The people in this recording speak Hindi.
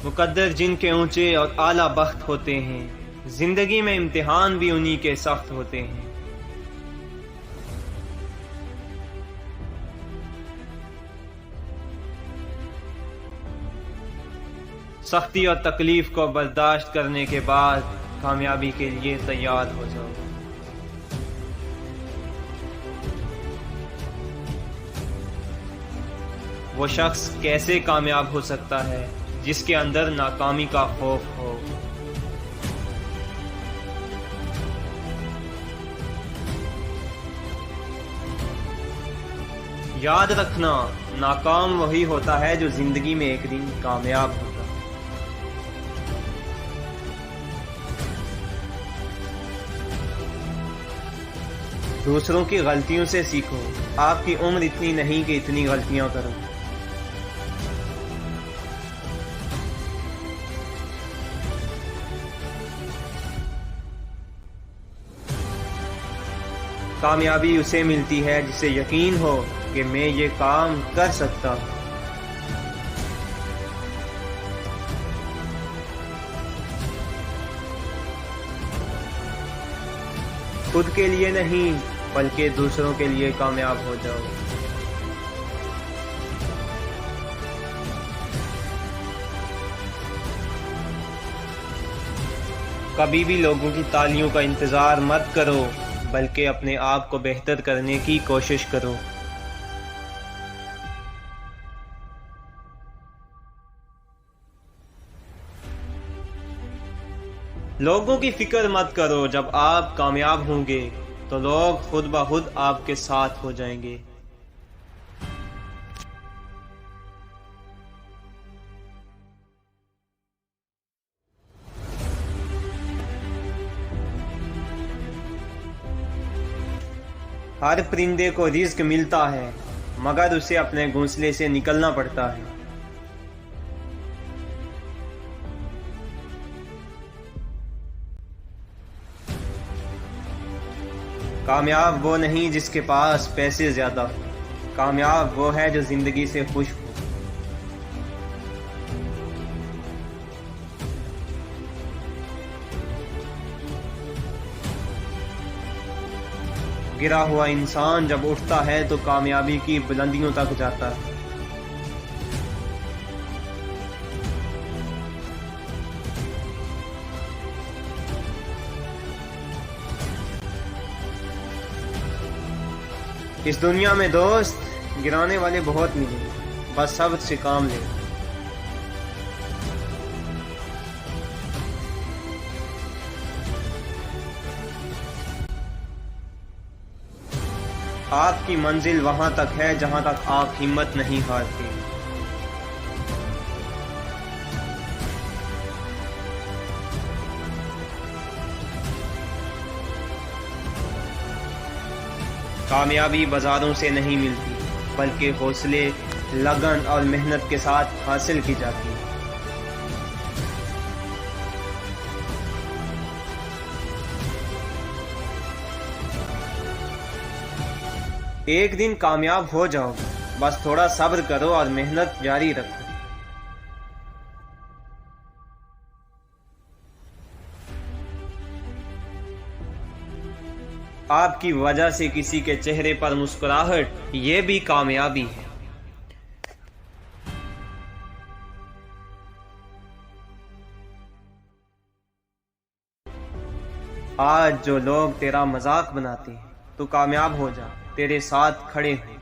मुकद्दर जिनके ऊंचे और आला बख्त होते हैं, जिंदगी में इम्तिहान भी उन्हीं के सख्त होते हैं। सख्ती और तकलीफ को बर्दाश्त करने के बाद कामयाबी के लिए तैयार हो जाओ। वो शख्स कैसे कामयाब हो सकता है जिसके अंदर नाकामी का खौफ हो। याद रखना, नाकाम वही होता है जो जिंदगी में एक दिन कामयाब होगा। दूसरों की गलतियों से सीखो। आपकी उम्र इतनी नहीं कि इतनी गलतियां करो। कामयाबी उसे मिलती है जिसे यकीन हो कि मैं ये काम कर सकता हूँ। खुद के लिए नहीं बल्कि दूसरों के लिए कामयाब हो जाओ। कभी भी लोगों की तालियों का इंतजार मत करो, बल्कि अपने आप को बेहतर करने की कोशिश करो। लोगों की फिक्र मत करो, जब आप कामयाब होंगे तो लोग खुद ब खुद आपके साथ हो जाएंगे। हर परिंदे को रिज्क मिलता है, मगर उसे अपने घोंसले से निकलना पड़ता है। कामयाब वो नहीं जिसके पास पैसे ज्यादा हो, कामयाब वो है जो जिंदगी से खुश हो। गिरा हुआ इंसान जब उठता है तो कामयाबी की बुलंदियों तक जाता है। इस दुनिया में दोस्त गिराने वाले बहुत मिलेंगे, बस सब्र से काम ले। आपकी मंजिल वहां तक है जहां तक आप हिम्मत नहीं हारते। कामयाबी बाजारों से नहीं मिलती, बल्कि हौसले, लगन और मेहनत के साथ हासिल की जाती है। एक दिन कामयाब हो जाओगे, बस थोड़ा सब्र करो और मेहनत जारी रखो। आपकी वजह से किसी के चेहरे पर मुस्कुराहट, ये भी कामयाबी है। आज जो लोग तेरा मजाक बनाते हैं, तू कामयाब हो जा, तेरे साथ खड़े हैं।